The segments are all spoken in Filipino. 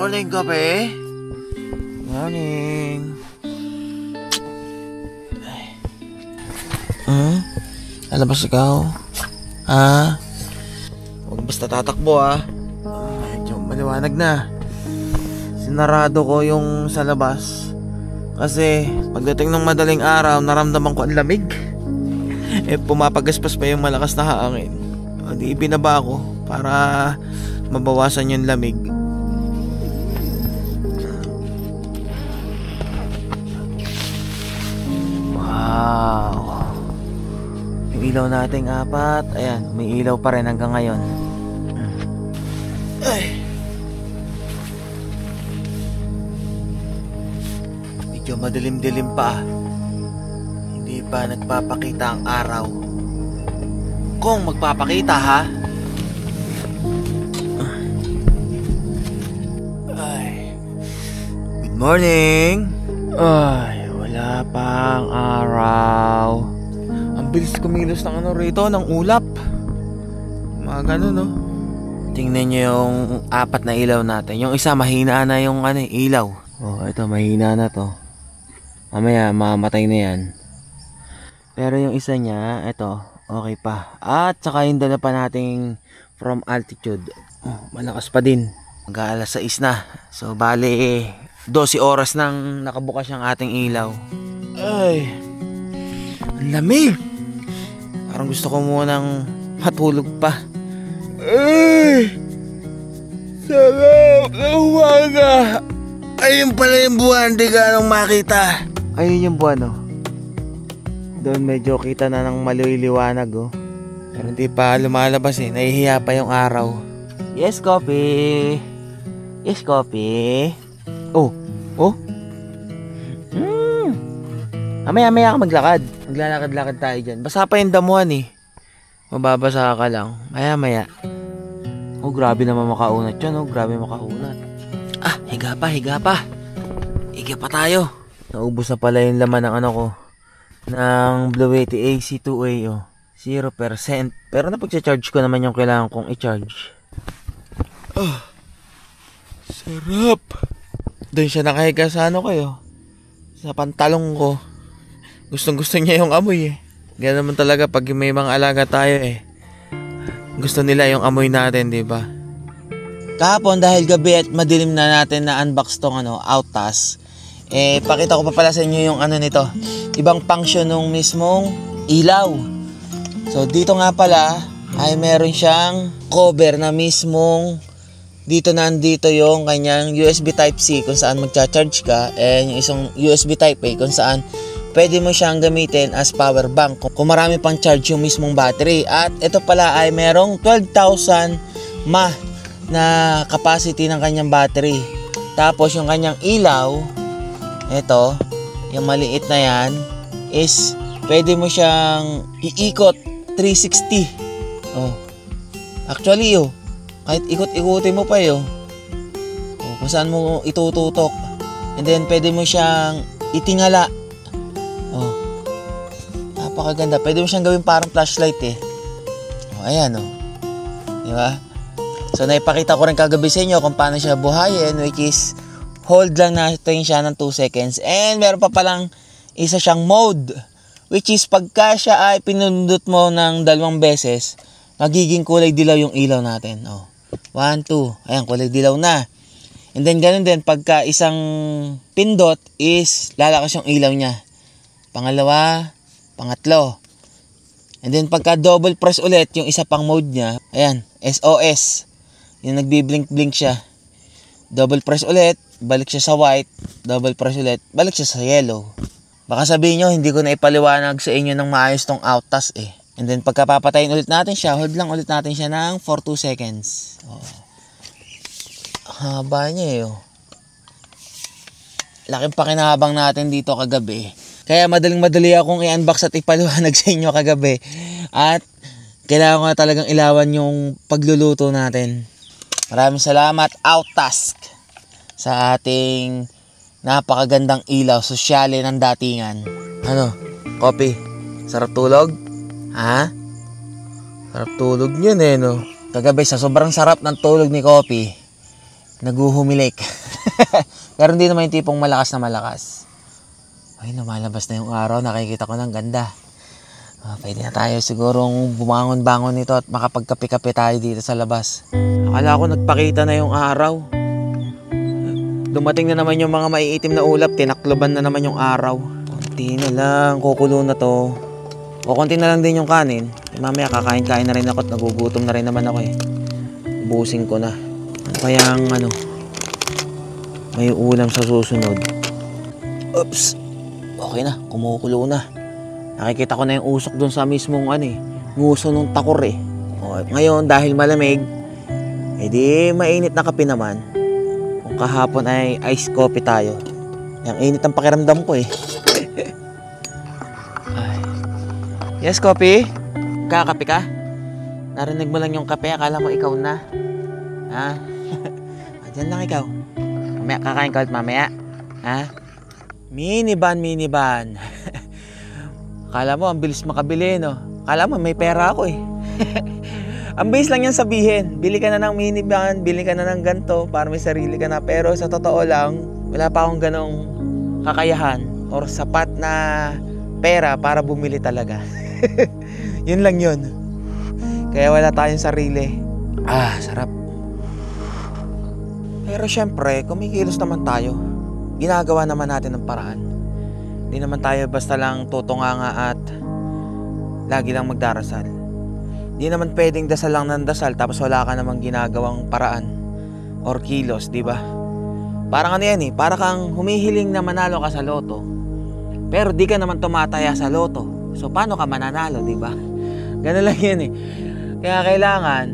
Morning, kape. Morning. Lalabas ikaw? Huwag basta tatakbo medyo maliwanag na. Sinarado ko yung sa labas kasi pagdating ng madaling araw naramdaman ko ang lamig. Pumapagaspas pa yung malakas na hangin. Di ibinaba ko para mabawasan yung lamig. Wow. Yung ilaw nating apat, ayan, may ilaw pa rin hanggang ngayon. Medyo madilim-dilim pa. Hindi pa nagpapakita ang araw. Kung magpapakita Good morning. Wala pang araw. Ang bilis kumilos ng rito, ng ulap. Mga ganun, no? Tingnan nyo yung apat na ilaw natin. Yung isa mahina na yung ilaw. Ito mahina na to. Mamaya mamatay na yan. Pero yung isa niya, ito, okay pa. At saka yung dala pa nating from altitude. Malakas pa din. Mag-aalas 6 na. So bali 12 oras nang nakabukas yung ating ilaw. Ang lamig. Parang gusto ko munang matulog pa. Sarap ng umaga. Ayun pala yung buwan, di ganong makita. Ayun yung buwan, Doon medyo kita na ng maliliwanag, Pero hindi pa lumalabas, nahihiya pa yung araw. Yes, coffee. Yes, coffee. Mamaya ka maglakad. Maglalakad-lakad tayo dyan. Basa pa yung damuhan, Mababasa ka lang. Maya. Grabe naman makaunat yun, Grabe makaunat. Higa pa. Higa pa tayo. Naubos na pala yung laman ng ko. Ng Blue Yeti AC2A, 0%. Pero napag-charge ko naman yung kailangan kong i-charge. Sarap. Doon siya nakahiga sa sa pantalong ko. Gustong-gusto niya yung amoy, Ganun naman talaga pag may mga alaga tayo, Gusto nila yung amoy natin, di ba? Kahapon dahil gabi at madilim na natin na unbox tong Outas. Pakita ko pa pala sa inyo yung nito. Ibang function ng mismong ilaw. So dito nga pala ay meron siyang cover na mismong dito nandito yung kanyang USB Type-C kung saan magcha-charge ka, and yung isang USB Type-A kung saan pwede mo siyang gamitin as power bank kung marami pang charge yung mismong battery. At ito pala ay merong 12,000 mAh na capacity ng kanyang battery. Tapos yung kanyang ilaw, ito, yung maliit na yan, is pwede mo siyang iikot 360. Actually, kahit ikot-ikutin mo pa kung saan mo itututok. And then pwede mo siyang itingala. Napakaganda. Pwede mo siyang gawin parang flashlight ayan diba? So naipakita ko rin kagabi sa inyo kung paano siya buhayin, which is hold lang natin siya ng 2 seconds. And meron pa palang isa siyang mode, which is pagka siya ay pinundot mo ng 2 beses, magiging kulay dilaw yung ilaw natin. 1, 2. Ayan, kulay dilaw na. And then ganun din, pagka isang pindot is lalakas yung ilaw niya. Pangalawa, pangatlo. And then pagka double press ulit yung isa pang mode niya, ayan, SOS. Yung nagbi-blink-blink siya. Double press ulit, balik siya sa white. Double press ulit, balik siya sa yellow. Baka sabihin nyo, hindi ko na ipaliwanag sa inyo ng maayos tong Outas And then pagka papatayin ulit natin siya, hold lang ulit natin siya ng for 2 seconds. Haba niya Laking pakinabang natin dito kagabi. Kaya madaling-madali akong i-unbox at ipaliwanag sa inyo kagabi. At kailangan ko na talagang ilawan yung pagluluto natin. Maraming salamat, Outas, sa ating napakagandang ilaw, sosyale ng datingan. Coffee? Sarap tulog? Sarap tulog yun Kagabi sa sobrang sarap ng tulog ni Coffee, naguhumilik. Pero hindi naman yung tipong malakas na malakas. Ay, lumalabas na yung araw. Nakikita ko ng ganda. Pwede na tayo sigurong bumangon-bangon nito at makapagkape-kape tayo dito sa labas. Akala ko nagpakita na yung araw. Dumating na naman yung mga maiitim na ulap. Tinakloban na naman yung araw. Konti na lang. Kukulo na to. O konti na lang din yung kanin. Mamaya kakain-kain na rin ako at nagugutom na rin naman ako eh. Ubusin ko na. Ano kayang may ulam sa susunod? Oops. Okay na. Kumukulo na. Nakikita ko na yung usok dun sa mismong nguso nung takor eh. O, ngayon dahil malamig, edi mainit na kape naman. Kung kahapon ay iced coffee tayo. Yang init ang pakiramdam ko eh. Yes, coffee? Kakape ka? Narinig mo lang yung kape, akala mo ikaw na. Ha? Diyan lang ikaw. Mamaya kakain ka ulit mamaya. Ha? Minivan. Akala mo, ang bilis makabili, no? Akala mo, may pera ako eh. Ang bilis lang yan sabihin. Bili ka na ng minivan, bili ka na ng ganto para may sarili ka na. Pero sa totoo lang, wala pa akong ganong kakayahan or sapat na pera para bumili talaga. Yun lang yun. Kaya wala tayong sarili. Sarap. Pero syempre, kumikilos naman tayo. Ginagawa naman natin ng paraan. Hindi naman tayo basta lang tutunganga at lagi lang magdarasal. Hindi naman pwedeng dasal lang ng dasal tapos wala ka namang ginagawang paraan or kilos, di ba? Parang yan eh, para kang humihiling na manalo ka sa loto. Pero di ka naman tumataya sa loto. So paano ka mananalo, di ba? Ganun lang yan eh. Kaya kailangan,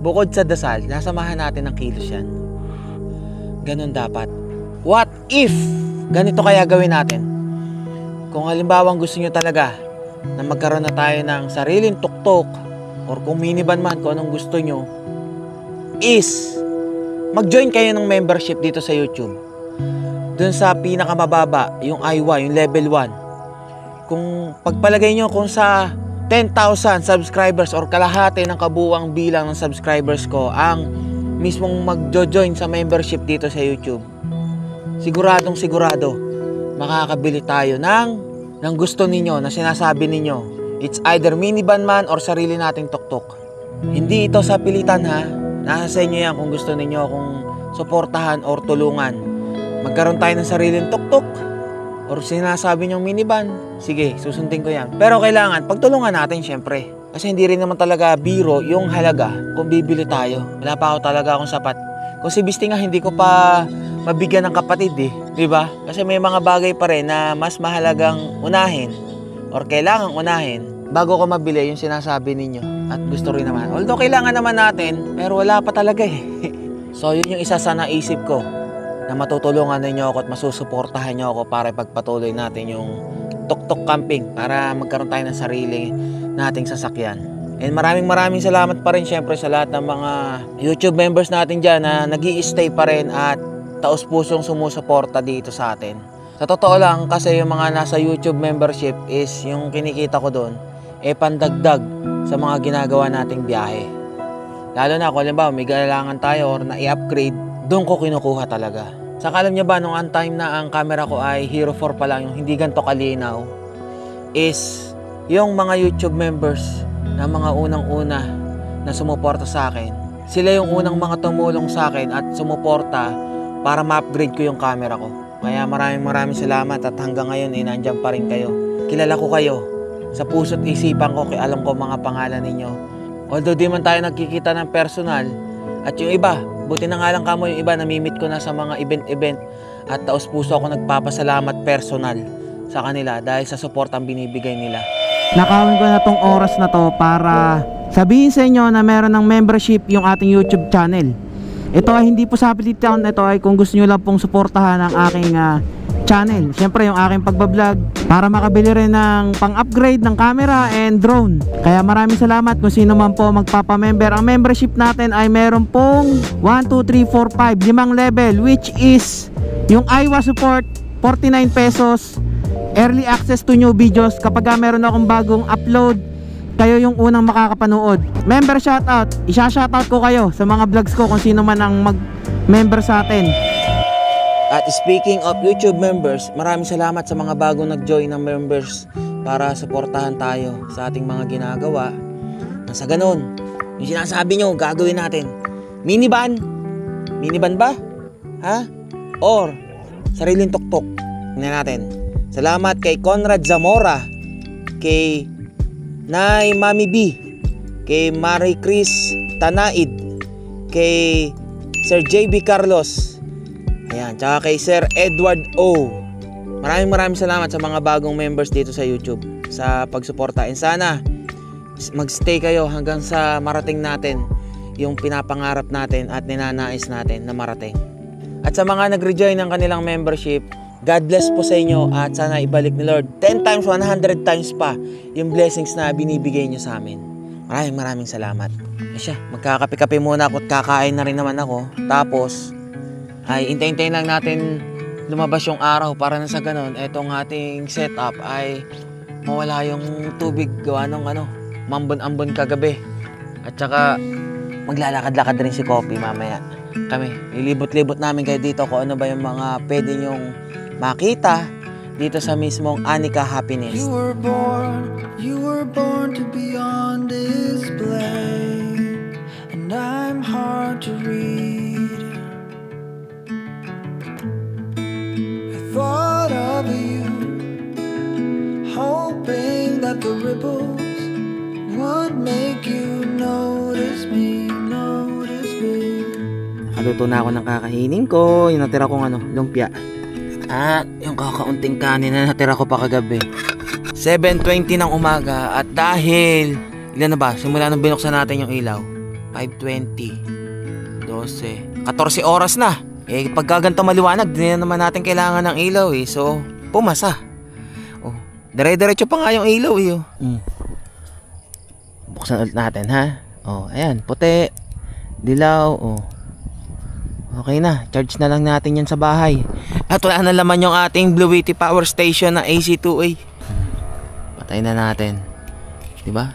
bukod sa dasal, nasamahan natin ng kilos yan. Ganun dapat. What if ganito kaya gawin natin? Kung halimbawa gusto nyo talaga na magkaroon na tayo ng sariling tuktok or kung minivan man kung anong gusto nyo, is mag-join kayo ng membership dito sa YouTube. Dun sa pinakamababa, yung I1, yung level 1. Kung pagpalagay nyo kung sa 10,000 subscribers or kalahati ng kabuuang bilang ng subscribers ko ang mismong mag-join sa membership dito sa YouTube, siguradong sigurado makakabili tayo ng gusto ninyo na sinasabi ninyo. It's either minivan man or sarili nating tuktok. Hindi ito sa pilitan ha. Nasa sa inyo yan kung gusto ninyo kung suportahan or tulungan. Magkaroon tayo ng sariling tuktok or sinasabi nyong minivan. Sige, susundin ko yan. Pero kailangan pagtulungan natin syempre. Kasi hindi rin naman talaga biro yung halaga kung bibili tayo. Wala pa ako talaga akong sapat. Kung si Bisti nga hindi ko pa mabigyan ng kapatid eh, di ba? Kasi may mga bagay pa rin na mas mahalagang unahin or kailangang unahin bago ko mabili yung sinasabi ninyo. At gusto rin naman. Although kailangan naman natin, pero wala pa talaga eh. So yun yung isa sa naisip ko na matutulungan ninyo ako at masusuportahan nyo ako para ipagpatuloy natin yung tuktok camping para magkaroon tayo ng sarili nating sasakyan. And maraming salamat pa rin syempre sa lahat ng mga YouTube members natin dyan na nag-i-stay pa rin at taos-pusong sumusuporta dito sa atin. Sa totoo lang kasi yung mga nasa YouTube membership is yung kinikita ko doon pandagdag sa mga ginagawa nating biyahe. Lalo na kung halimbawa may kailangan tayo or na i-upgrade, doon ko kinukuha talaga. Saka alam niyo ba nung time na ang camera ko ay Hero 4 pa lang, yung hindi ganito kalinaw, is yung mga YouTube members na mga unang-una na sumuporta sa akin. Sila yung unang mga tumulong sa akin at sumuporta para ma-upgrade ko yung camera ko. Kaya maraming salamat at hanggang ngayon nandiyan pa rin kayo. Kilala ko kayo sa puso't isipan ko, kaya alam ko mga pangalan ninyo. Although di man tayo nagkikita ng personal, at yung iba, buti na nga lang kamo yung iba, namimit ko na sa mga event at taos puso ako nagpapasalamat personal sa kanila dahil sa support ang binibigay nila. Nakawin ko na tong oras na to para sabihin sa inyo na meron ng membership yung ating YouTube channel. Ito ay hindi po sa pilitan, ito ay kung gusto nyo lang pong suportahan ang aking channel. Siyempre yung aking pagbablog para makabili rin ng pang-upgrade ng camera and drone. Kaya maraming salamat kung sino man po magpapamember. Ang membership natin ay meron pong 1, 2, 3, 4, 5, 5 level, which is yung iWatch support 49 pesos, early access to new videos kapag meron akong bagong upload, kayo yung unang makakapanood. Member shoutout, isa-shoutout ko kayo sa mga vlogs ko kung sino man ang member sa atin. At speaking of YouTube members, maraming salamat sa mga bagong nag-join ng members para suportahan tayo sa ating mga ginagawa. Nasa ganun, yung sinasabi nyo, gagawin natin. Minivan? Minivan ba? Ha? Or sariling tuktok? Tingnan natin. Salamat kay Conrad Zamora, kay Nay Mami B, kay Marie Chris Tanaid, kay Sir JB Carlos, ayan, tsaka kay Sir Edward O. Maraming salamat sa mga bagong members dito sa YouTube sa pagsuporta. And sana magstay kayo hanggang sa marating natin yung pinapangarap natin at ninanais natin na marating. At sa mga nag-rejoin ng kanilang membership, God bless po sa inyo at sana ibalik ni Lord 10 times, 100 times pa yung blessings na binibigay nyo sa amin. Maraming salamat. Asya, magkakape-kape muna ako at kakain na rin naman ako. Tapos ay intay-intay lang natin lumabas yung araw para na sa ganun etong ating setup ay mawala yung tubig gawa ng mambon-ambon kagabi. At saka maglalakad-lakad rin si Coffee mamaya. Kami, lilibot-libot namin kayo dito kung ano ba yung mga pwede nyong makita dito sa mismong Anika Happiness. You were born to be on display, and I'm hard to read. I thought of you, hoping that the ripples would make you notice me. Nakaluto na ako ng kakainin ko, yung natira kong lumpia. At yung kakaunting kanin na natira ko pa kagabi. 7:20 ng umaga at dahil ilan na ba? Simula nung binuksan natin yung ilaw. 5:20, 12, 14 oras na. Pagka ganito maliwanag, di na naman natin kailangan ng ilaw So, pumasa. Dire-diretso pa nga yung ilaw Buksan ulit natin ha. Ayan, puti, dilaw, okay na, charge na lang natin yan sa bahay. At wala na laman yung ating Blue Witty Power Station na AC2A. Patay na natin, diba?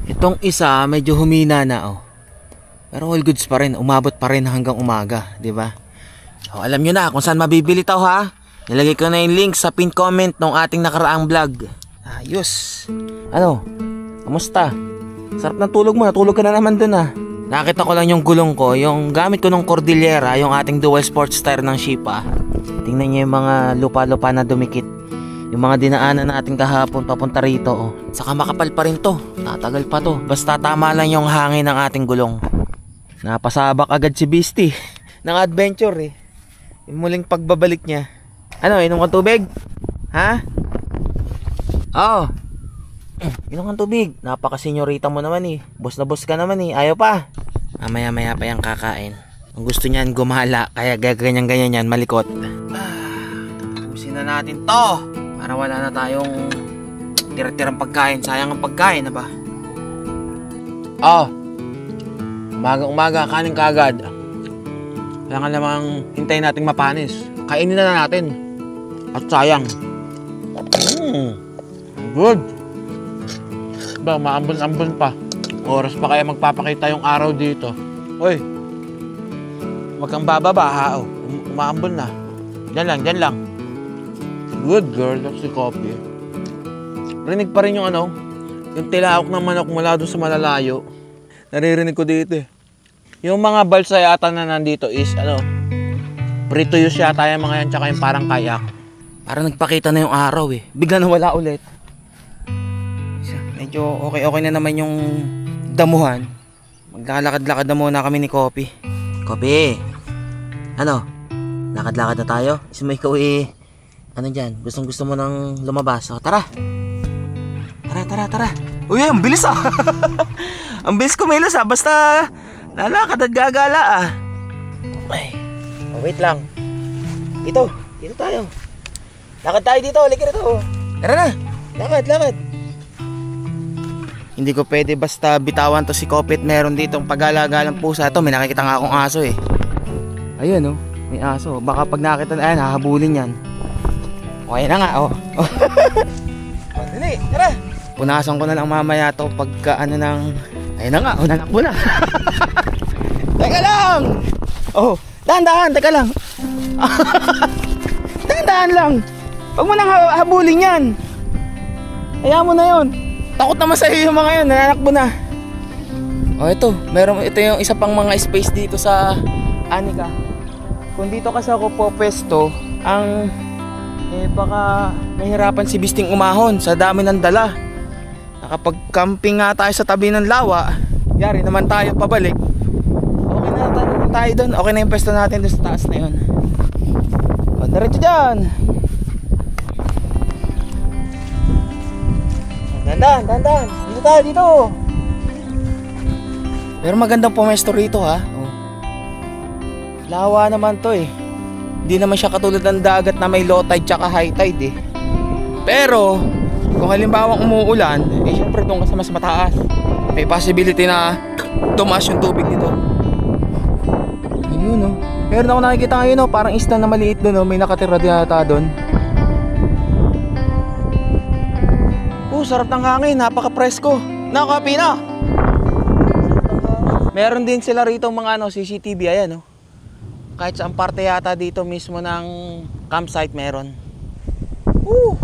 Itong isa medyo humina na pero all goods pa rin, umabot pa rin hanggang umaga, diba? Alam nyo na kung saan mabibili to ha. Nilagay ko na yung link sa pin comment ng ating nakaraang vlog. Ayos. Kamusta? Sarap ng tulog mo, natulog ka na naman dun Nakita ko lang yung gulong ko, yung gamit ko ng Cordillera, yung ating dual sports tire ng Shipa. Tingnan niyo yung mga lupa-lupa na dumikit. Yung mga dinaanan natin kahapon papunta rito Saka makapal pa rin to, tatagal pa to. Basta tama lang yung hangin ng ating gulong. Napasabak agad si Beastie ng adventure Yung muling pagbabalik niya. Inom kang tubig? Ha? Inom kang tubig. Napaka-senyorita mo naman Boss na boss ka naman Ayaw pa. Maya-maya pa yung kakain. Ang gusto niyan gumala, kaya gaganyan-ganyan yan, malikot. Ubusin na natin to para wala na tayong tira-tirang pagkain. Sayang ang pagkain na ba? Umaga-umaga, kanin kaagad. Kailangan namang hintayin nating mapanis. Kainin na natin. At sayang. Good. Maambon-ambon pa. Oras pa kaya magpapakita yung araw dito. Hoy, wag kang bababa umaambon na. Diyan lang. Good girl, that's the coffee. Rinig pa rin yung yung tilaok ng manok mula doon sa malalayo. Naririnig ko dito Yung mga balsa yata na nandito is Prito-use yata yung mga yan, tsaka yung parang kayak. Parang nagpakita na yung araw Bigla na wala ulit. Medyo okay na naman yung damuhan. Maglalakad-lakad na muna kami ni Kopi. Kopi, lakad-lakad na tayo? Kasi mo ikaw dyan, gusto mo nang lumabas. Tara. Uy, ang bilis Ang bilis kumilos basta lalakad at gagala wait lang. Dito tayo. Lakad tayo dito, halika rito. Tara na, lakad. Hindi ko pwede basta bitawan to si Kopit. Meron ditong pag-alagalang pusa. Ito, may nakikita nga akong aso Ayun may aso. Baka pag nakita na hahabulin yan. Okay na nga Dali, tara. Punasan ko na lang mamaya to pagka ayun na nga, nanakbo na. Oh, dahan-dahan, teka lang. Dahan-dahan lang. Huwag mo nang habulin yan. Hayaan mo na yun. Takot naman sa'yo yung mga yun, nananakbo na. Oh, ito yung isa pang mga space dito sa Anika. Kung dito kasi ako po pwesto, baka mahirapan si Bisting umahon sa dami ng dala. Nakapag-camping nga tayo sa tabi ng lawa, yari naman tayo pabalik. Okay na tayo doon. Okay na yung pwesto natin doon sa taas na yun. O, diretso dyan. Dandan. Dito tayo, dito. Pero magandang pumesto rito, ha. Oh. Lawa naman to eh. Hindi naman siya katulad ng dagat na may low tide tsaka high tide eh. Pero kung halimbawa umuulan, syempre doon ka sa mas mataas. May possibility na tumaas yung tubig dito. Ayun oh. Meron ako nakikita ngayon oh, parang isla na maliit doon oh. May nakatira yata doon. Sarap ng hangin, napaka-presko. Nakapi na. Meron din sila rito mga CCTV, ayan oh. Kahit saan parte yata dito mismo ng campsite meron.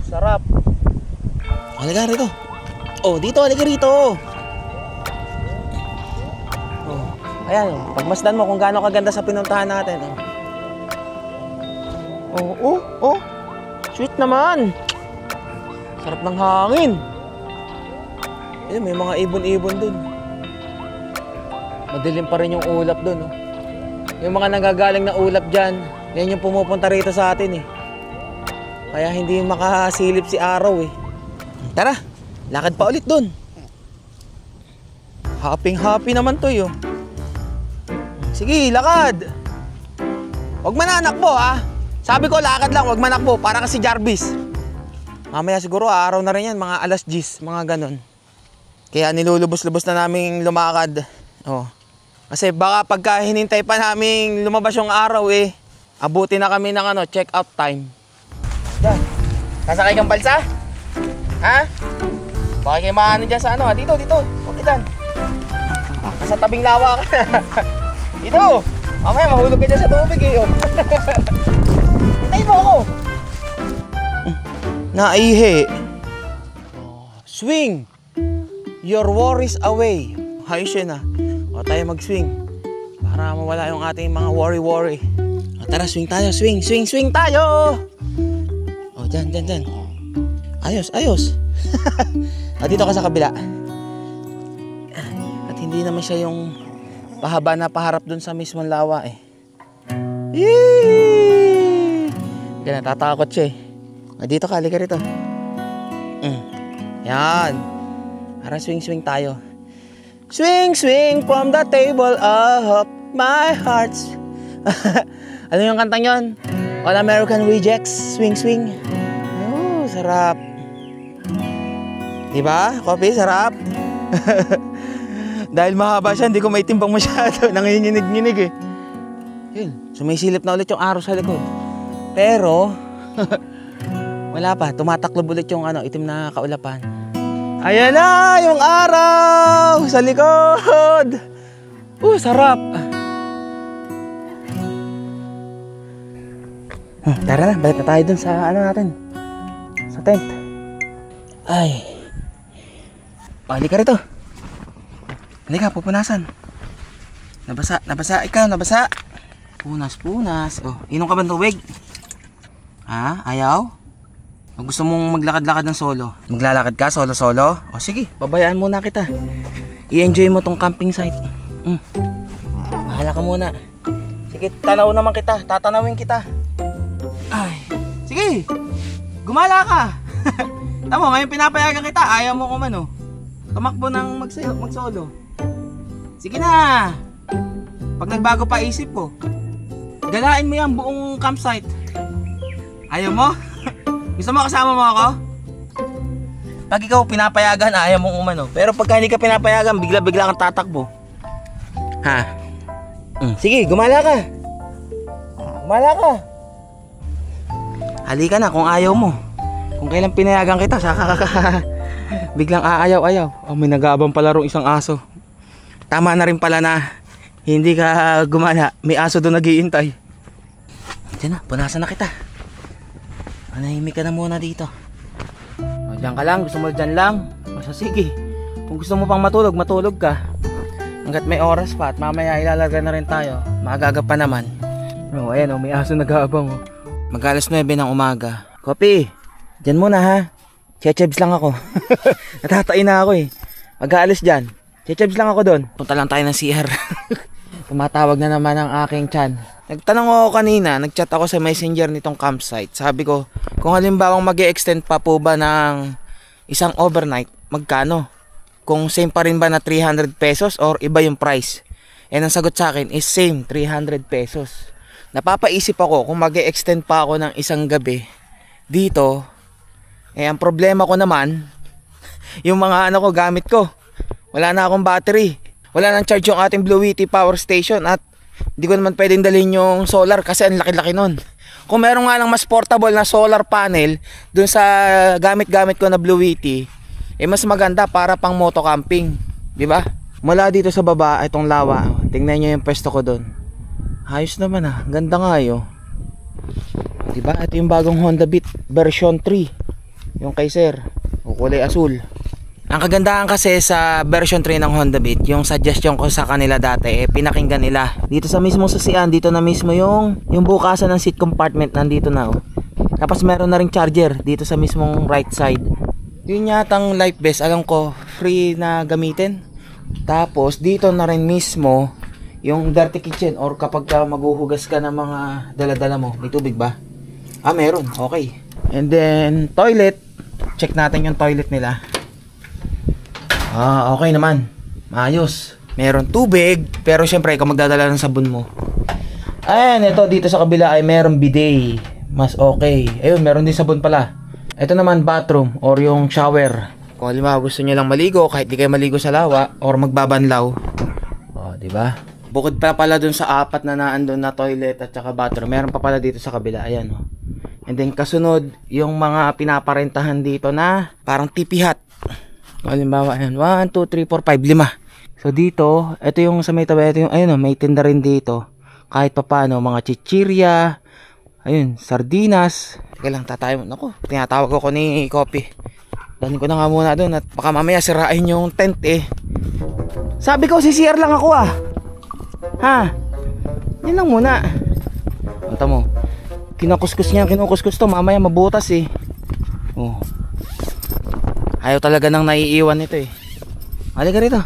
Sarap. Halika rito. Oh, dito, halika rito. Oh, ayan oh. Pagmasdan mo kung gaano kaganda sa pinuntahan natin oh. Oh. Sweet naman. Sarap ng hangin. Eh, may mga ibon-ibon dun. Madilim pa rin yung ulap dun oh. Yung mga nagagaling na ulap dyan, yan yung pumupunta rito sa atin eh. Kaya hindi makasilip si araw eh. Tara, lakad pa ulit dun. Happy naman to yun. Sige, lakad. Huwag mananakbo ha. Sabi ko lakad lang, huwag manakbo. Para kasi Jarvis. Mamaya siguro araw na rin yan, mga alas 10, mga ganon. Kaya nilulubos-lubos na naming lumakad. Oh. Kasi baka pagka hinintay pa naming lumabas yung araw eh, abuti na kami ng check out time. Diyan. Nasakay kang balsa? Ha? Baka kayo maano dyan sa dito. Huwag dyan. Nasa tabing lawa ka. Dito. Mamaya mahulog ka dyan sa tubig eh. Hintay mo ako. Naihi. Swing your worries away. Ayos yun ah. O tayo mag-swing para mawala yung ating mga worry. O tara, swing tayo. Swing tayo. O dyan. Ayos. Dito ka sa kabila. At hindi naman siya yung pahaba na paharap dun sa mismong lawa eh. Yee! Hindi natatakot siya eh. Dito ka, halika rito. Yan. Para swing tayo. Swing from the table up my hearts. Ano yung kantang yon? All American Rejects. Swing. Oh, sarap. Diba? Coffee, sarap. Dahil mahaba siya, hindi ko maitimbang masyado. Nanginginig eh. Yun, sumisilip na ulit yung araw sa likod. Pero wala pa, tumataklob ulit yung itim na kaulapan. Ayan na yung araw sa likod. Sarap. Tara na, balik na tayo dun sa natin. Sa tent. Ay. Balik ka rito. Halika, pupunasan. Nabasa ikaw. Punas. Oh, inom ka ba ng tubig? Ha? Ayaw? O gusto mong maglakad-lakad ng solo? Maglalakad ka solo? O sige, babayaan muna kita. I-enjoy mo tong camping site. Bahala ka muna. Sige, tanaw naman kita. Tatanawin kita. Ay. Sige, gumala ka. Tama, ngayon pinapayagan kita. Ayaw mo kumano. Tumakbo ng mag-solo. Sige na. Pag nagbago pa isip ko, galain mo yan buong campsite. Ayaw mo? Gusto mo kasama mo ako? Pag ikaw pinapayagan, ayaw mong umano. Pero pagka hindi ka pinapayagan, bigla-bigla kang tatakbo. Ha? Sige, gumala ka. Halika na kung ayaw mo. Kung kailan pinayagan kita, saka biglang aayaw-ayaw. Oh, may nag-aabang pala rong isang aso. Tama na rin pala na hindi ka gumana. May aso doon naghihintay. Diyan na, punasan na kita. Manahimik ka na muna dito. O, diyan ka lang, gusto mo dyan lang. O, so, sige. Kung gusto mo pang matulog, matulog ka. Hanggat may oras pa at mamaya ilalagay na rin tayo. Maagaga pa naman. O, ayan o, may aso nag-aabang o. Mag-alas 9 ng umaga. Kopi, dyan muna ha. Chechebs lang ako. Natatain na ako eh. Mag-aalis dyan. Chechebs lang ako doon. Punta lang tayo ng CR. Tumatawag na naman ang aking tiyan. Nagtanong ako kanina, nagchat ako sa messenger nitong campsite. Sabi ko, kung halimbawang mag-e-extend pa po ba ng isang overnight, magkano? Kung same pa rin ba na 300 pesos or iba yung price? And ang sagot sa akin is same, 300 pesos. Napapaisip ako kung mag-e-extend pa ako ng isang gabi dito. Eh ang problema ko naman, yung mga ano ko, gamit ko. Wala na akong battery. Wala nang charge yung ating Blue Yeti power station at hindi ko naman pwedeng dalhin yung solar kasi ang laki-laki nun. Kung meron nga lang mas portable na solar panel dun sa gamit-gamit ko na Blue Yeti, eh mas maganda para pang moto camping, di ba? Mula dito sa baba, itong lawa, tingnan nyo yung pwesto ko dun. Ayos naman ah, ganda nga yun. Di ba? Ito yung bagong Honda Beat version 3, yung kay Sir, kulay asul. Ang kagandahan kasi sa version 3 ng Honda Beat, yung suggestion ko sa kanila dati, pinakinggan nila. Dito sa mismong sasian, dito na mismo yung bukasan ng seat compartment, nandito na oh. Tapos meron na ring charger dito sa mismong right side. Yun yatang life vest, alam ko, free na gamitin. Tapos dito na rin mismo yung dirty kitchen or kapag maghuhugas ka ng mga dala-dala mo. May tubig ba? Ah, meron. Okay. And then toilet, check natin yung toilet nila. Ah, okay naman. Maayos. Meron tubig, pero syempre ikaw magdadala ng sabon mo. Ayan, ito dito sa kabila ay meron bidet. Mas okay. Ayun, meron din sabon pala. Ito naman bathroom or yung shower. Kung halimbawa gusto niyo lang maligo kahit di kayo maligo sa lawa or magbabanlaw. Oh, di ba? Bukod pa pala dun sa apat na naandun na toilet at saka bathroom, meron pa pala dito sa kabila. Ayan, oh. And then kasunod, yung mga pinaparentahan dito na parang tipi hut. Halimbawa, ayan, 1, 2, 3, 4, 5, 5. So dito, ito yung sa may tabi, ito yung, ayun, may tinda rin dito. Kahit papano, mga chichirya, ayun, sardinas. Teka lang, tatayo. Naku, tinatawag ako ni Kopi. Dalhin ko na nga muna doon at baka mamaya sirain yung tent eh. Sabi ko, CCR lang ako ah. Ha? Yan lang muna. Punta mo. Kinukuskus to, mamaya mabutas eh. Oh. Ayaw talaga nang naiiwan ito eh. Halika rito.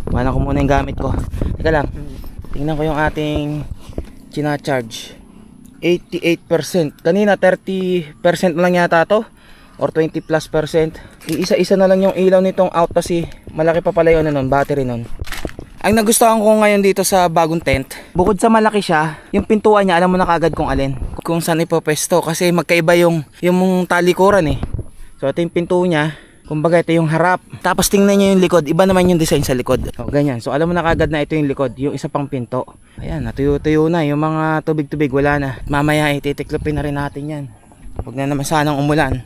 Mana ko muna yung gamit ko. Teka lang. Tingnan ko yung ating charge. 88%. Kanina 30% na lang yata to. Or 20+%. Iisa-isa na lang yung ilaw nitong out kasi malaki pa pala yun nun, battery nun. Ang nagustuhan ko ngayon dito sa bagong tent, bukod sa malaki siya, yung pintuan niya, alam mo na kagad kung alin, kung saan ipopesto kasi magkaiba yung talikuran eh. So ito yung pinto niya, kumbaga ito yung harap. Tapos tingnan niyo yung likod, iba naman yung design sa likod. O ganyan, so alam mo na kagad na ito yung likod, yung isa pang pinto. Ayan, natuyo-tuyo na, yung mga tubig-tubig wala na. Mamaya ititiklopin na rin natin yan. Huwag na naman sanang umulan.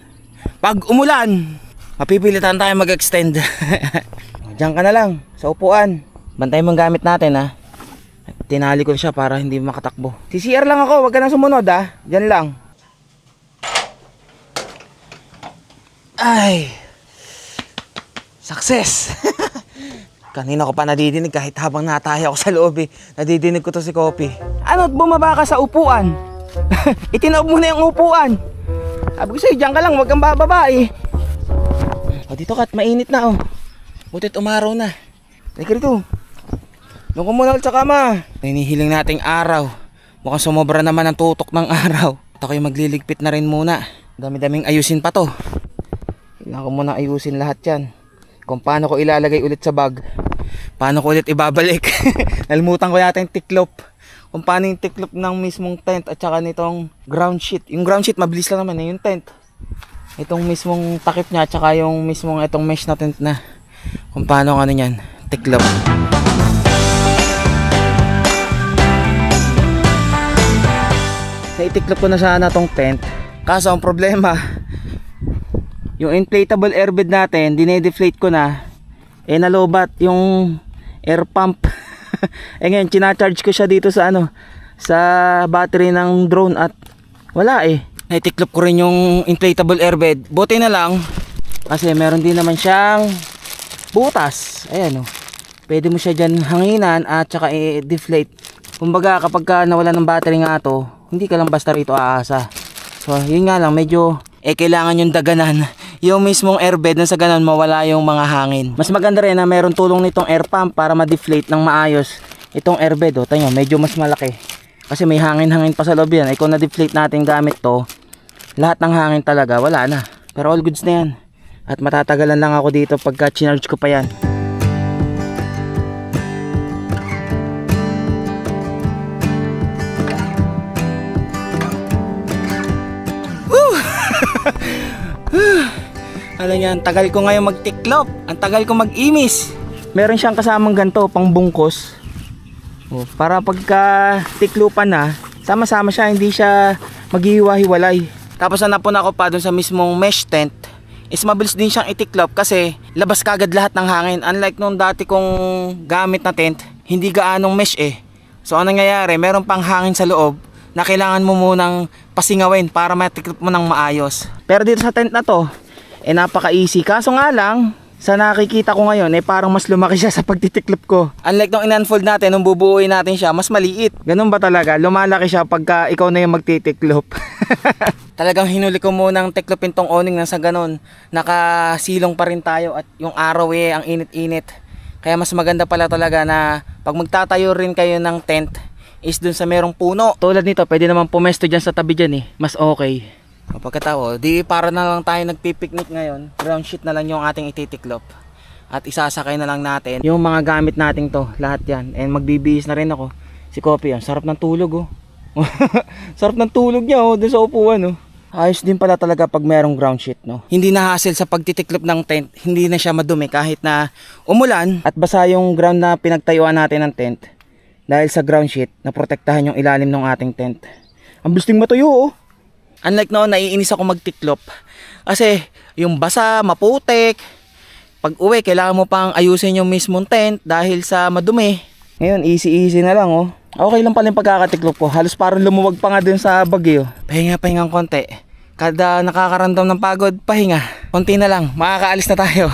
Pag umulan, mapipilitan tayo mag-extend. Diyan ka na lang, sa upuan. Bantay mong gamit natin ha. Tinali ko siya para hindi makatakbo. CCR lang ako, wag ka na sumunod ha. Diyan lang. Ay, success. Kanina ko pa nadidinig kahit habang nataya ako sa loob eh. Nadidinig ko to si Kopi. Ano, bumaba ka sa upuan? Itinaob mo na yung upuan. Sabi ko sa'yo, diyan ka lang, wag kang bababa eh. O dito ka, mainit na oh. Butit umaraw na. Halika rito. Doon ko muna ulit sa kama. Hinihiling nating araw. Mukhang sumobra naman ang tutok ng araw. At ako'y magliligpit na rin muna. Dami-daming ayusin pa to. Kailangan ko muna ayusin lahat yan. Kung paano ko ilalagay ulit sa bag. Paano ko ulit ibabalik. Nalimutan ko yata yung tiklop. Kung paano yung tiklop ng mismong tent at saka nitong ground sheet. Yung ground sheet mabilis lang naman eh. Yung tent. Itong mismong takip niya at saka yung mismong itong mesh na tent na. Kung paano ano yan. Tiklop. Naitiklop ko na sana tong tent. Kaso ang problema, yung inflatable airbed natin, dinedeflate ko na. Nalobat yung air pump. Ngayon, charge ko siya dito sa sa battery ng drone at wala Naitiklop ko rin yung inflatable airbed. Buti na lang kasi meron din naman siyang butas. Ayan pwede mo siya dyan hanginan at saka i-deflate. Kumbaga kapag ka nawala ng battery nga to, hindi ka lang basta rito aasa. So yun nga lang, medyo kailangan yung daganan yung mismong airbed na sa ganun mawala yung mga hangin. Mas maganda rin na meron tulong nitong air pump para ma-deflate ng maayos itong airbed. Tingnan, medyo mas malaki kasi may hangin-hangin pa sa loob yan. Kung na-deflate natin gamit to, lahat ng hangin talaga wala na. Pero all goods na yan at matatagalan lang ako dito pagka chinarge ko pa yan. Alam niya, ang tagal ko ngayon magtiklop, ang tagal ko mag-imis. Meron siyang kasamang ganito, pang bungkos. Para pagka tiklupan na, sama-sama siya, hindi siya maghihiwa-hiwalay. Tapos nanapon ako pa dun sa mismong mesh tent, is mabilis din siyang itiklop kasi labas kagad lahat ng hangin. Unlike nung dati kong gamit na tent, hindi gaanong mesh So anong nangyayari, meron pang hangin sa loob na kailangan mo munang pasingawin para matiklop mo ng maayos. Pero dito sa tent na to, napaka easy. Kaso nga lang, sa nakikita ko ngayon, parang mas lumaki siya sa pagtitiklop ko. Unlike nung in-unfold natin, nung bubuuin natin siya, mas maliit. Ganun ba talaga? Lumalaki siya pagka ikaw na yung magtitiklop. Talagang hinuli ko munang tiklopin tong awning na sa ganun. Nakasilong pa rin tayo at yung araw ang init-init. Kaya mas maganda pala talaga na pag magtatayo rin kayo ng tent, is dun sa merong puno. Tulad nito, pwede naman pumesto dyan sa tabi dyan mas okay. Pagkatao, di para na lang tayo nagpipiknik ngayon. Ground sheet na lang yung ating ititiklop. At isasakay na lang natin yung mga gamit nating to, lahat yan. And magbibihis na rin ako. Si Kopi yan, sarap ng tulog Sarap ng tulog niya dun sa upuan Ayos din pala talaga pag merong ground sheet Hindi na hassle sa pagtitiklop ng tent. Hindi na siya madumi kahit na umulan at basa yung ground na pinagtayuan natin ng tent. Dahil sa ground sheet, naprotektahan yung ilalim ng ating tent. Ang bilis ding matuyo Unlike noon, naiinis ako magtiklop. Kasi yung basa, maputik. Pag uwi, kailangan mo pang ayusin yung mismong tent dahil sa madumi. Ngayon, easy na lang Okay lang pala yung pagkakatiklop ko. Halos parang lumuwag pa nga dun sa bagyo. Pahinga-pahingang konti. Kada nakakaramdam ng pagod, pahinga. Konti na lang, makakaalis na tayo.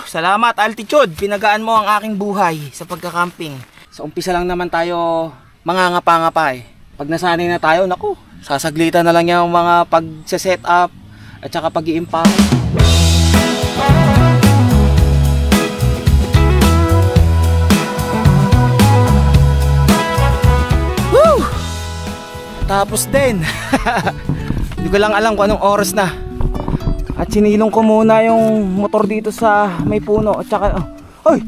Salamat altitude, pinagaan mo ang aking buhay sa pagkakamping. Sa umpisa lang naman tayo mangangapa-ngapa Pag nasanay na tayo, naku, sasaglitan na lang yung mga pag-set up at saka pag-i-impact. Woo! Tapos din. Hindi ko lang alam kung anong oras na. At sinilong ko muna yung motor dito sa may puno at saka Hoy!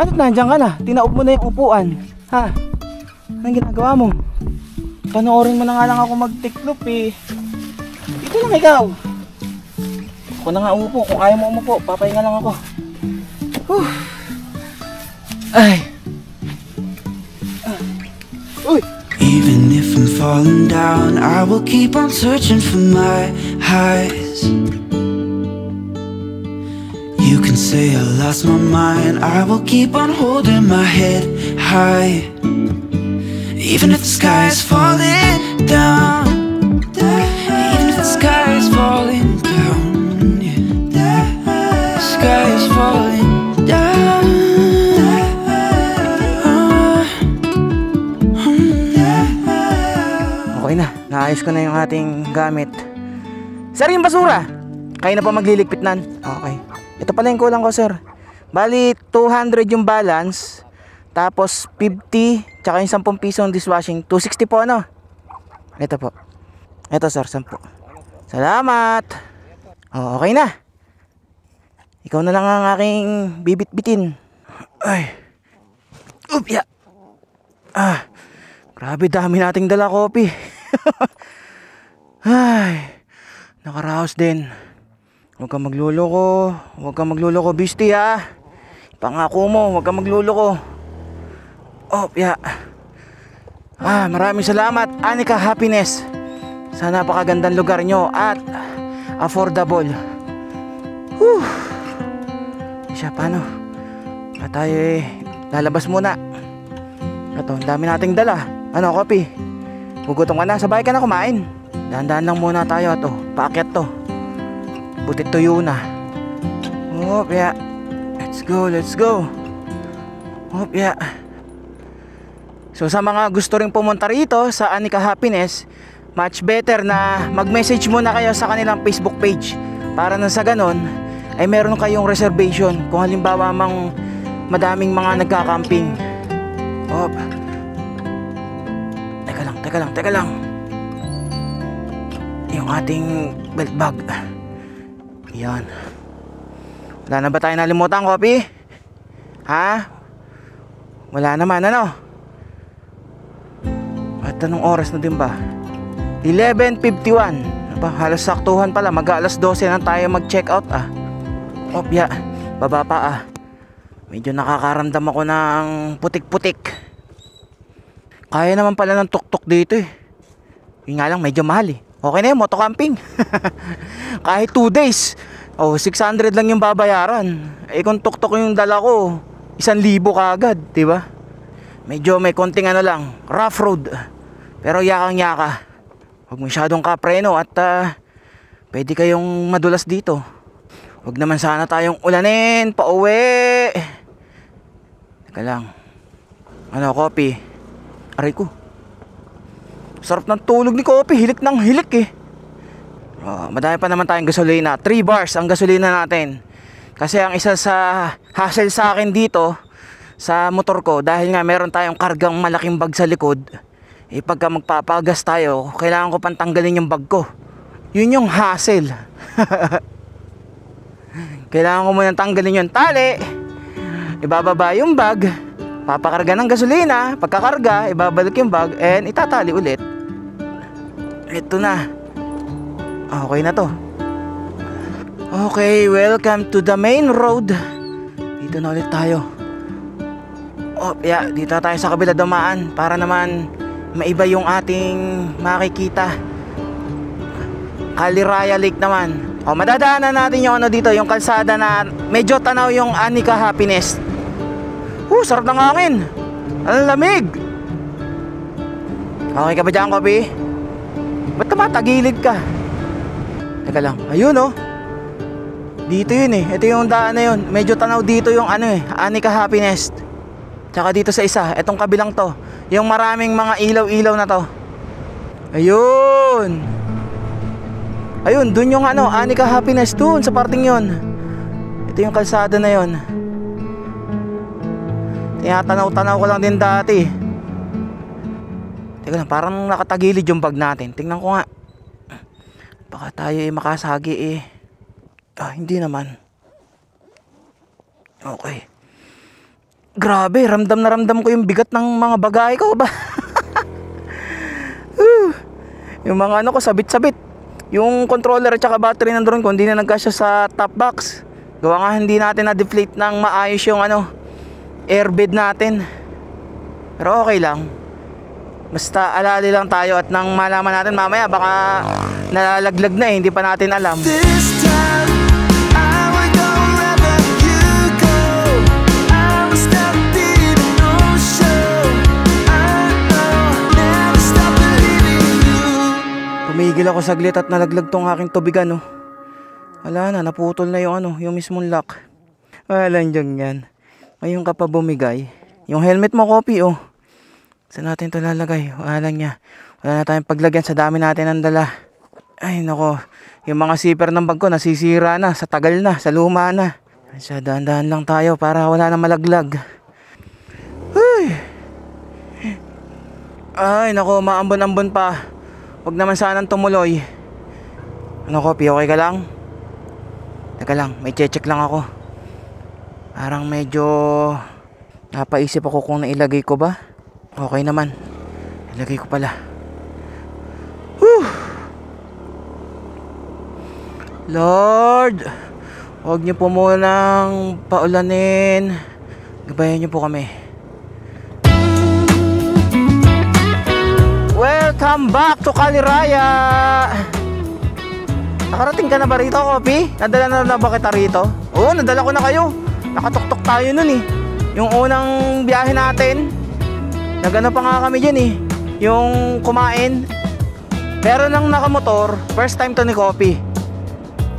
Ano't nandiyan ka na? Tinaob mo na yung upuan. Anong ginagawa mo? Panoorin mo na nga lang ako magtiklop Dito lang ikaw. Ako na nga umupo. Kung ayaw mo umupo, papahinga lang ako. Ay. Uy! Even if I'm falling down, I will keep on searching for my highs. You can say I lost my mind, I will keep on holding my head high. Even if the sky is falling down, even if the sky is falling down, the sky is falling down. Okay na, naayos ko na yung ating gamit. Sir, yung basura, kayo na pa magliligpit nan. Okay. Ito pala yung kulang ko, sir. Bali, 200 yung balance. Tapos 50, tsaka yung 10 piso ng dishwashing, 260 po Ito po. Ito sir, 10. Salamat. Okay na. Ikaw na lang ang aking bibit-bitin. Ay. Upya. Grabe dami nating dala kopi. Ay. Nakaraos din. Huwag kang magluloko. Huwag kang magluloko, Bisti Pangako mo, huwag kang magluloko. Maraming salamat, Anika Happiness. Sa napakagandang lugar nyo at affordable. Whew. Siya, paano? Tayo lalabas muna. Ito, ang dami nating dala. Ano, Kopi? Gugutom ka na, sabay ka na kumain. Dahan-dahan lang muna tayo. Ito, paakyat to. Butit tuyo na. Hop, yeah. Let's go. Hop, yeah. So sa mga gusto ring pumunta rito sa Anika Happiness, much better na mag-message muna kayo sa kanilang Facebook page. Para na sa ganon, ay meron kayong reservation kung halimbawa mang madaming mga nagka-camping. Hop. Teka lang. Yung ating belt bag. Yan. Wala na ba tayo nalimutan, Kopi? Ha? Wala naman, ano? At anong oras na din ba? 11:51. Halos saktuhan pala. Mag-alas 12 na tayo mag-check out Opya, baba pa Medyo nakakaramdam ako ng putik-putik. Kaya naman pala ng tuk-tuk dito Yun nga lang, medyo mahal Okay na yun, motocamping. Kahit 2 days 600 lang yung babayaran. Kung tuk-tuk yung dala ko, 1,000 kaagad, diba? Medyo may konting lang, rough road. Pero yakang-yaka. Huwag masyadong kapreno at pwede kayong madulas dito. Huwag naman sana tayong ulanin pauwi. Teka lang. Ano, Kopi? Aray ko. Sarap ng tulog ni Kopi. Hilik ng hilik madami pa naman tayong gasolina. 3 bars ang gasolina natin. Kasi ang isa sa hassle sa akin dito sa motor ko, dahil nga meron tayong kargang malaking bag sa likod, pagka magpapagas tayo, kailangan ko pang tanggalin yung bag ko. Yun yung hassle. Kailangan ko munang tanggalin yung tali, ibababa yung bag, papakarga ng gasolina, pagkakarga, ibabalik yung bag, and itatali ulit. Ito na. Okay na to. Okay, welcome to the main road. Dito na ulit tayo. Dito tayo sa kabila dumaan para naman maiba yung ating makikita. Kaliraya Lake naman. Madadaanan natin yung dito, yung kalsada na medyo tanaw yung Anika Happiness. Sarap ng hangin. Ang lamig. Okay ka ba dyan, Kopi? Ba't tumatagilid ka? Teka lang, ayun dito yun ito yung daan na yun. Medyo tanaw dito yung Anika Happiness. Tsaka dito sa isa, etong kabilang to, yung maraming mga ilaw-ilaw na to. Ayun, dun yung Anika Happiness, dun sa parting yun. Ito yung kalsada na yun. Tinatanaw-tanaw ko lang din dati. Teka lang, parang nakatagilid yung bag natin. Tingnan ko nga. Baka tayo makasagi hindi naman. Okay. Grabe, ramdam na ramdam ko yung bigat ng mga bagay ko ba. Yung mga ko sabit-sabit. Yung controller at saka battery ng drone ko hindi na nagkasya sa top box. Gawa nga hindi natin na-deflate ng maayos yung airbed natin. Pero okay lang. Basta alali lang tayo at nang malaman natin mamaya baka nalalaglag na hindi pa natin alam. This time I will go wherever you go. I will stop being no show. I know, never stop believing you. Tumigil ako saglit at nalaglag tong aking tubigan Wala na, naputol na yung mismong lock. Walang dyan yan. Ngayon ka pa bumigay. Yung helmet mo, Kopi saan natin ito lalagay? Wala niya. Wala na tayong paglagyan sa dami natin ang dala. Ay nako, yung mga zipper ng bag ko nasisira na, sa tagal na, sa luma na. Sa dahan-dahan lang tayo para wala na malaglag. Ay nako, maambon-ambon pa. Huwag naman sanang tumuloy. Ano, Kopi, okay ka lang? Teka lang, may check lang ako. Parang medyo napaisip ako kung nailagay ko ba. Okay naman. Ilagay ko pala. Lord, huwag niyo po munang paulanin. Gabayan niyo po kami. Welcome back to Kaliraya. Nakarating ka na ba rito, Kopi? Nadala na ba kita rito? Oo, nadala ko na kayo. Nakatuktok tayo nun eh. Yung unang biyahe natin, nagano pa nga kami dyan eh. Yung kumain. Pero nang nakamotor, first time to ni Kopi.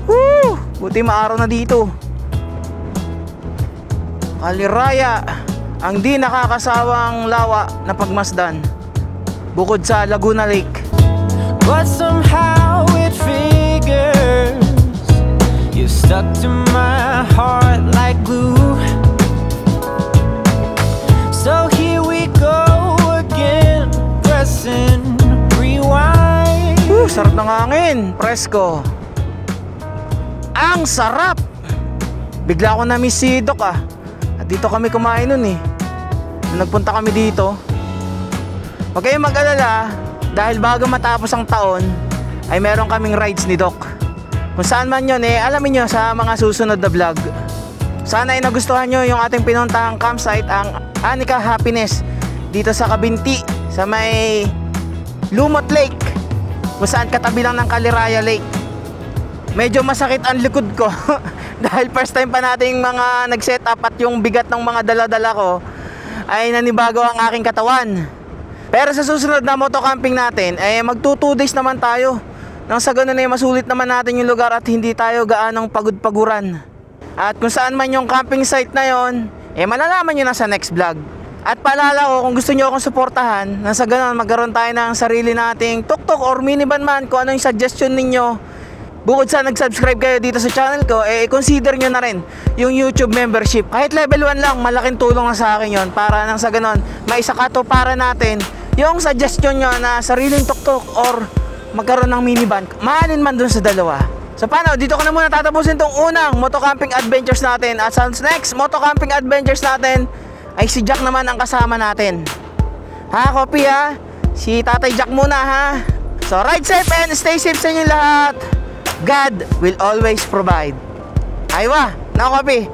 Woo! Buti maaraw na dito. Kaliraya, ang di nakakasawang lawa na pagmasdan. Bukod sa Laguna Lake. But somehow it figures. You stuck to my heart like glue. So here we go again, pressing rewind. Sarap ng hangin, presko. Ang sarap. Bigla ko na-miss si Doc ah. At dito kami kumain nun eh. Nung nagpunta kami dito. Huwag kayong mag-alala, dahil bago matapos ang taon ay meron kaming rides ni Doc. Kung saan man yun eh, alamin nyo sa mga susunod na vlog. Sana ay nagustuhan nyo yung ating pinuntahang campsite, ang Anika Happiness, dito sa Kabinti, sa may Lumot Lake, kung saan katabi lang ng Kaliraya Lake. Medyo masakit ang likod ko dahil first time pa nating mga nag-set up at yung bigat ng mga dala-dala ko ay nanibago ang aking katawan. Pero sa susunod na motocamping natin ay mag 2 days naman tayo. Nang sa ganun ay masulit naman natin yung lugar at hindi tayo gaanong pagod-paguran. At kung saan man yung camping site na yon, eh malalaman nyo na sa next vlog. At paalala ko, kung gusto nyo akong suportahan, nang sa ganun magkaroon tayo ng sarili nating tuk-tuk or minivan man, kung ano yung suggestion ninyo. Bukod sa nag-subscribe kayo dito sa channel ko, eh consider nyo na rin yung YouTube membership. Kahit level 1 lang, malaking tulong na sa akin yon, para nang sa ganun maisakatuparan natin yung suggestion nyo na sariling tuk-tuk or magkaroon ng minivan, mahalin man dun sa dalawa. So paano, dito ko na muna tatapusin tong unang motocamping adventures natin. At sa next motocamping adventures natin ay si Jack naman ang kasama natin. Ha, Kopi ha? Si Tatay Jack muna ha. So ride safe and stay safe sa inyo lahat. God will always provide. Aywa, na Kopi.